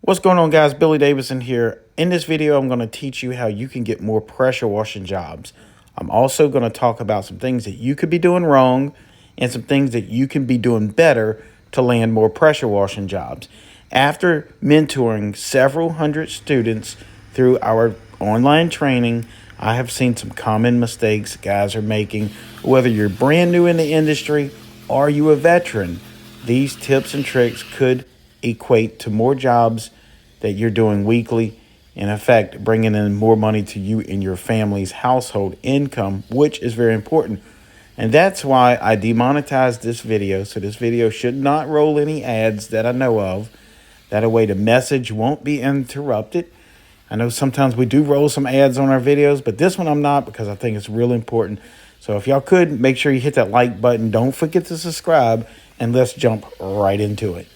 What's going on, guys? Billy Davison here. In this video, I'm going to teach you how you can get more pressure washing jobs. I'm also going to talk about some things that you could be doing wrong and some things that you can be doing better to land more pressure washing jobs. After mentoring several hundred students through our online training, I have seen some common mistakes guys are making. Whether you're brand new in the industry or you a veteran, these tips and tricks could equate to more jobs that you're doing weekly, in effect, bringing in more money to you and your family's household income, which is very important. And that's why I demonetized this video. So this video should not roll any ads that I know of. That way the message won't be interrupted. I know sometimes we do roll some ads on our videos, but this one I'm not, because I think it's real important. So if y'all could, make sure you hit that like button. Don't forget to subscribe, and let's jump right into it.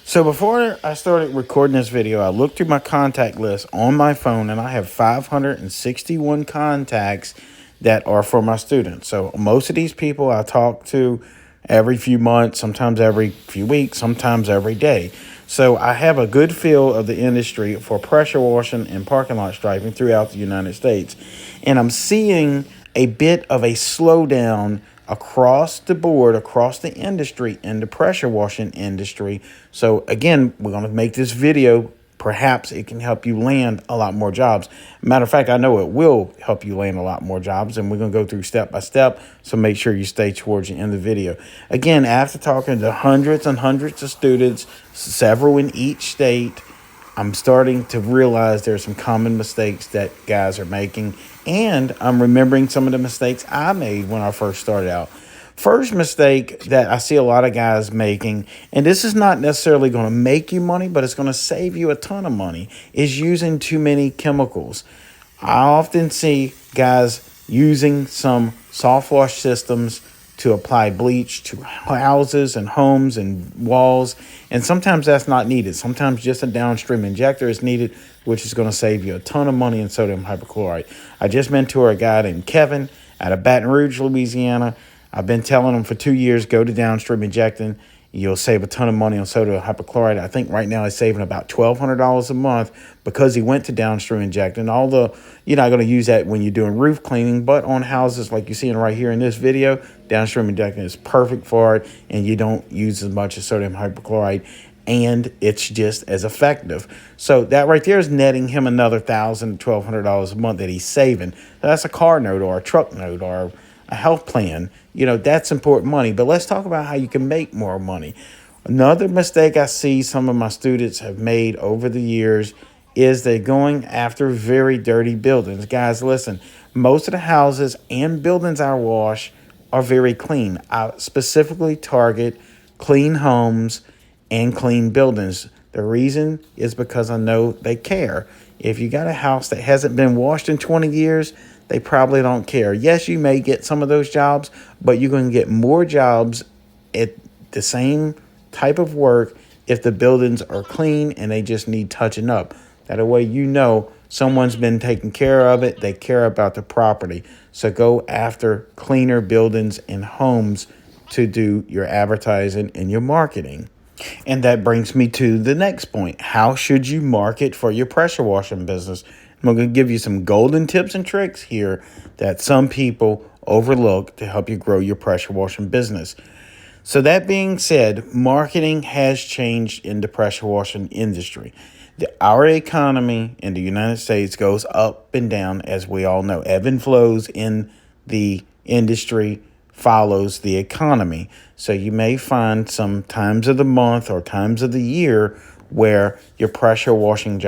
So before I started recording this video, I looked through my contact list on my phone, and I have 561 contacts that are for my students. So most of these people I talk to every few months, sometimes every few weeks, sometimes every day. So I have a good feel of the industry for pressure washing and parking lot striping throughout the United States. And I'm seeing a bit of a slowdown across the board, across the industry, in the pressure washing industry. So again, we're going to make this video. Perhaps it can help you land a lot more jobs. Matter of fact, I know it will help you land a lot more jobs, and we're going to go through step by step. So make sure you stay towards the end of the video. Again, after talking to hundreds and hundreds of students, several in each state, I'm starting to realize there's some common mistakes that guys are making, and I'm remembering some of the mistakes I made when I first started out. First mistake that I see a lot of guys making, and this is not necessarily going to make you money, but it's going to save you a ton of money, is using too many chemicals. I often see guys using some soft wash systems to apply bleach to houses and homes and walls. And sometimes that's not needed. Sometimes just a downstream injector is needed, which is going to save you a ton of money in sodium hypochlorite. I just mentored a guy named Kevin out of Baton Rouge, Louisiana. I've been telling him for 2 years, go to downstream injecting. You'll save a ton of money on sodium hypochlorite. I think right now he's saving about $1,200 a month because he went to downstream injecting. Although you're not going to use that when you're doing roof cleaning, but on houses like you're seeing right here in this video, downstream injecting is perfect for it, and you don't use as much as sodium hypochlorite, and it's just as effective. So that right there is netting him another $1,000 to $1,200 a month that he's saving. That's a car note or a truck note or a health plan. You know, that's important money. But let's talk about how you can make more money. Another mistake I see some of my students have made over the years is they're going after very dirty buildings. Guys, listen, most of the houses and buildings I wash are very clean. I specifically target clean homes and clean buildings. The reason is because I know they care. If you got a house that hasn't been washed in 20 years, they probably don't care. Yes, you may get some of those jobs, but you're going to get more jobs at the same type of work if the buildings are clean and they just need touching up. That way you know someone's been taking care of it. They care about the property. So go after cleaner buildings and homes to do your advertising and your marketing. And that brings me to the next point. How should you market for your pressure washing business? I'm going to give you some golden tips and tricks here that some people overlook to help you grow your pressure washing business. So that being said, marketing has changed in the pressure washing industry. Our economy in the United States goes up and down, as we all know. Ebb and flows in the industry follows the economy. So you may find some times of the month or times of the year where your pressure washing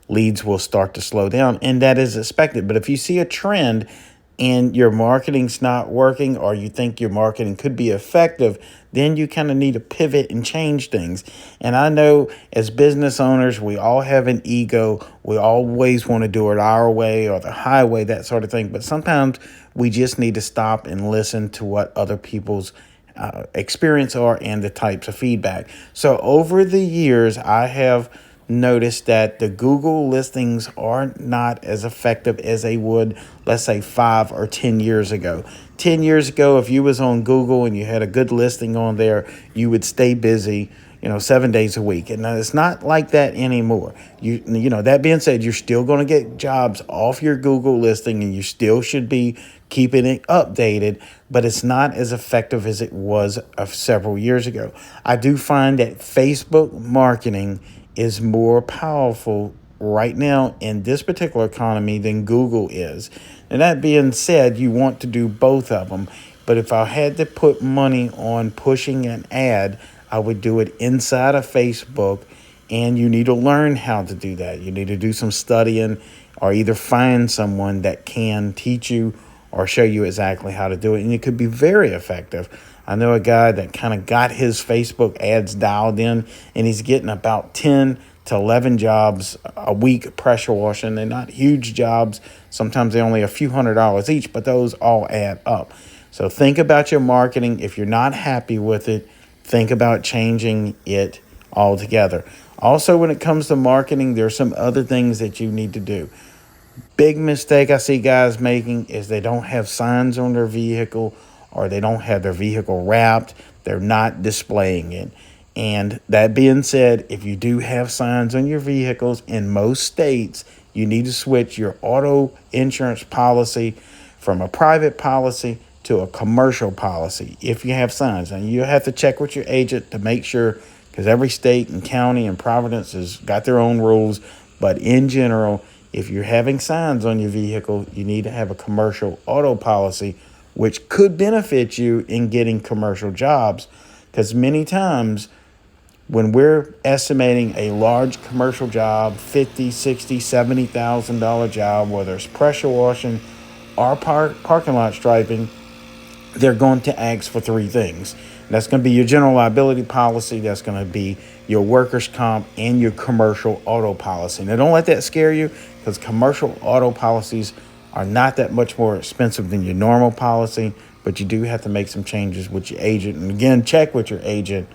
leads will start to slow down, and that is expected. But if you see a trend and your marketing's not working, or you think your marketing could be effective, then you kind of need to pivot and change things. And I know as business owners, we all have an ego. We always want to do it our way or the highway, that sort of thing. But sometimes we just need to stop and listen to what other people's experience are and the types of feedback. So over the years, I have noticed that the Google listings are not as effective as they would, let's say, 5 or 10 years ago. 10 years ago, if you was on Google and you had a good listing on there, you would stay busy. 7 days a week. And it's not like that anymore. That being said, you're still going to get jobs off your Google listing, and you still should be keeping it updated, but it's not as effective as it was several years ago. I do find that Facebook marketing is more powerful right now in this particular economy than Google is. And that being said, you want to do both of them. But if I had to put money on pushing an ad, I would do it inside of Facebook. And you need to learn how to do that. You need to do some studying, or either find someone that can teach you or show you exactly how to do it. And it could be very effective. I know a guy that kind of got his Facebook ads dialed in, and he's getting about 10 to 11 jobs a week pressure washing. They're not huge jobs. Sometimes they're only a few $100s each, but those all add up. So think about your marketing. If you're not happy with it, think about changing it altogether. Also, when it comes to marketing, there are some other things that you need to do. Big mistake I see guys making is they don't have signs on their vehicle, or they don't have their vehicle wrapped. They're not displaying it. And that being said, if you do have signs on your vehicles in most states, you need to switch your auto insurance policy from a private policy to a commercial policy if you have signs. And you have to check with your agent to make sure, because every state and county and Providence has got their own rules. But in general, if you're having signs on your vehicle, you need to have a commercial auto policy, which could benefit you in getting commercial jobs. Because many times when we're estimating a large commercial job, $50,000, $60,000, $70,000 job, whether it's pressure washing or parking lot striping, they're going to ask for three things. That's going to be your general liability policy. That's going to be your workers' comp and your commercial auto policy. Now, don't let that scare you, because commercial auto policies are not that much more expensive than your normal policy, but you do have to make some changes with your agent. And again, check with your agent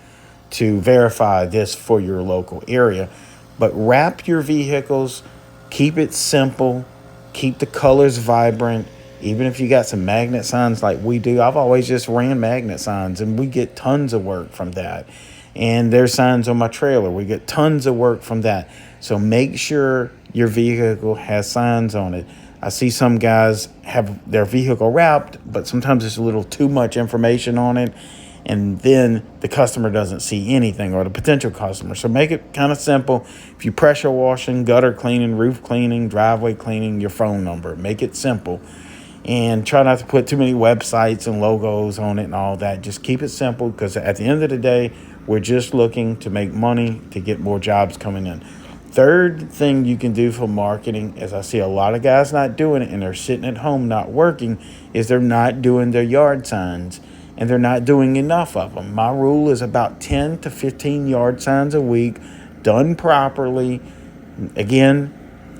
to verify this for your local area. But wrap your vehicles, keep it simple, keep the colors vibrant. Even if you got some magnet signs like we do, I've always just ran magnet signs, and we get tons of work from that. And there's signs on my trailer. We get tons of work from that. So make sure your vehicle has signs on it. I see some guys have their vehicle wrapped, but sometimes there's a little too much information on it, and then the customer doesn't see anything, or the potential customer. So make it kind of simple. If you pressure washing, gutter cleaning, roof cleaning, driveway cleaning, your phone number. Make it simple. And try not to put too many websites and logos on it and all that. Just keep it simple, because at the end of the day, we're just looking to make money to get more jobs coming in. Third thing you can do for marketing, as I see a lot of guys not doing it and they're sitting at home not working, is they're not doing their yard signs, and they're not doing enough of them. My rule is about 10 to 15 yard signs a week, done properly. Again,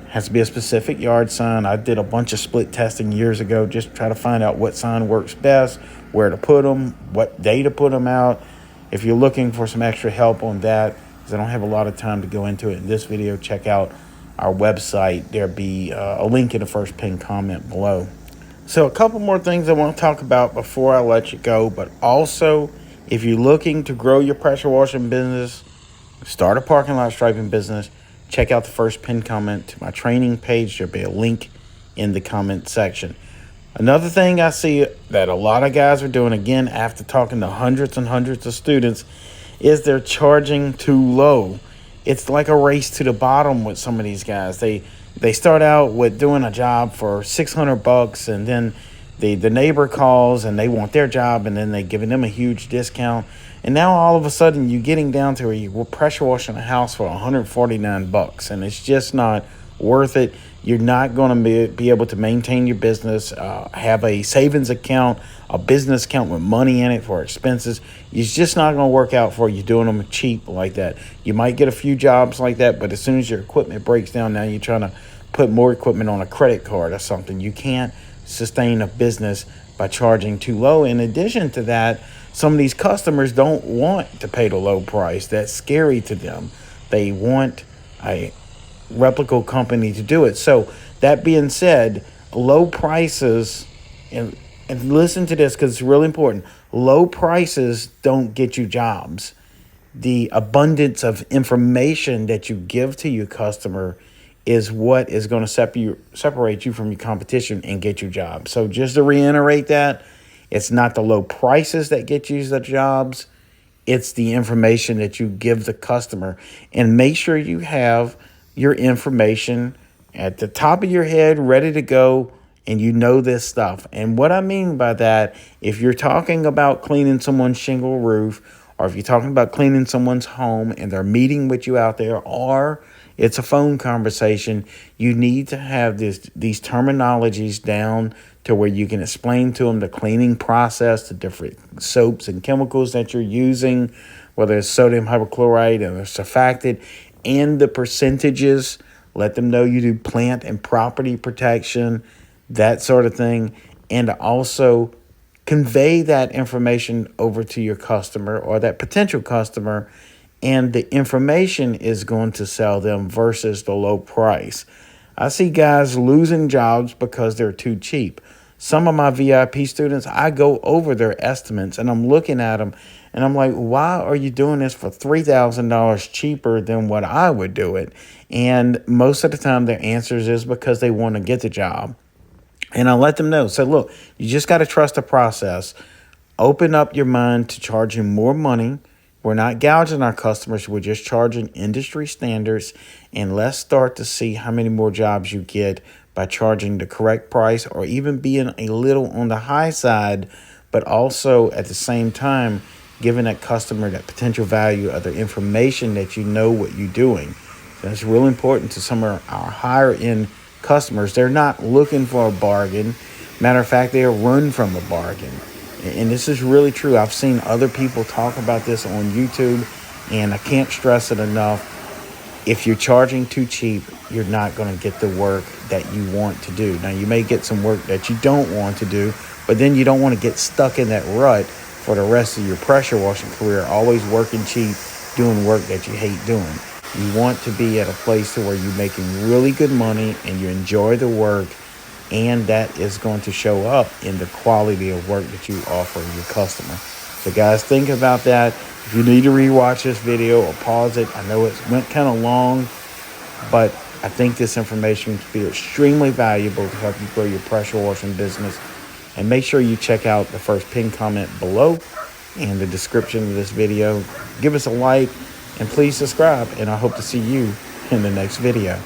has to be a specific yard sign. I did a bunch of split testing years ago just to try to find out what sign works best, where to put them, what day to put them out. If you're looking for some extra help on that, because I don't have a lot of time to go into it in this video, check out our website. There'll be a link in the first pinned comment below. So a couple more things I want to talk about before I let you go. But also, if you're looking to grow your pressure washing business, start a parking lot striping business, check out the first pinned comment to my training page. There'll be a link in the comment section. Another thing I see that a lot of guys are doing, again, after talking to hundreds and hundreds of students, is they're charging too low. It's like a race to the bottom with some of these guys. They start out with doing a job for $600, and then the neighbor calls and they want their job, and then they're giving them a huge discount. And now all of a sudden you're getting down to where you're pressure washing a house for $149, and it's just not worth it. You're not going to be able to maintain your business, have a savings account, a business account with money in it for expenses. It's just not going to work out for you doing them cheap like that. You might get a few jobs like that, but as soon as your equipment breaks down, now you're trying to put more equipment on a credit card or something. You can't sustain a business by charging too low. In addition to that, some of these customers don't want to pay the low price. That's scary to them. They want a reputable company to do it. So that being said, low prices, and listen to this because it's really important, low prices don't get you jobs. the abundance of information that you give to your customer is what is going to separate you from your competition and get you jobs. So just to reiterate that, it's not the low prices that get you the jobs. It's the information that you give the customer. And make sure you have your information at the top of your head, ready to go, and you know this stuff. And what I mean by that, if you're talking about cleaning someone's shingle roof, or if you're talking about cleaning someone's home and they're meeting with you out there, or it's a phone conversation, you need to have these terminologies down to where you can explain to them the cleaning process, the different soaps and chemicals that you're using, whether it's sodium hypochlorite or surfactant, and the percentages. Let them know you do plant and property protection, that sort of thing, and also convey that information over to your customer or that potential customer, and the information is going to sell them versus the low price. I see guys losing jobs because they're too cheap. Some of my VIP students, I go over their estimates and I'm looking at them and I'm like, why are you doing this for $3,000 cheaper than what I would do it? And most of the time their answers is because they want to get the job. And I let them know. So look, you just got to trust the process. Open up your mind to charging more money. We're not gouging our customers. We're just charging industry standards. And let's start to see how many more jobs you get by charging the correct price, or even being a little on the high side, but also at the same time giving that customer that potential value of the information that you know what you're doing. That's real important to some of our higher end customers. They're not looking for a bargain. Matter of fact, they'll run from a bargain. And this is really true. I've seen other people talk about this on YouTube, and I can't stress it enough. If you're charging too cheap, you're not going to get the work that you want to do. Now, you may get some work that you don't want to do, but then you don't want to get stuck in that rut for the rest of your pressure washing career, always working cheap, doing work that you hate doing. You want to be at a place to where you're making really good money and you enjoy the work, and that is going to show up in the quality of work that you offer your customer. So guys, think about that. If you need to rewatch this video or pause it, I know it went kind of long, but I think this information can be extremely valuable to help you grow your pressure washing business. And make sure you check out the first pinned comment below and the description of this video. Give us a like and please subscribe, and I hope to see you in the next video.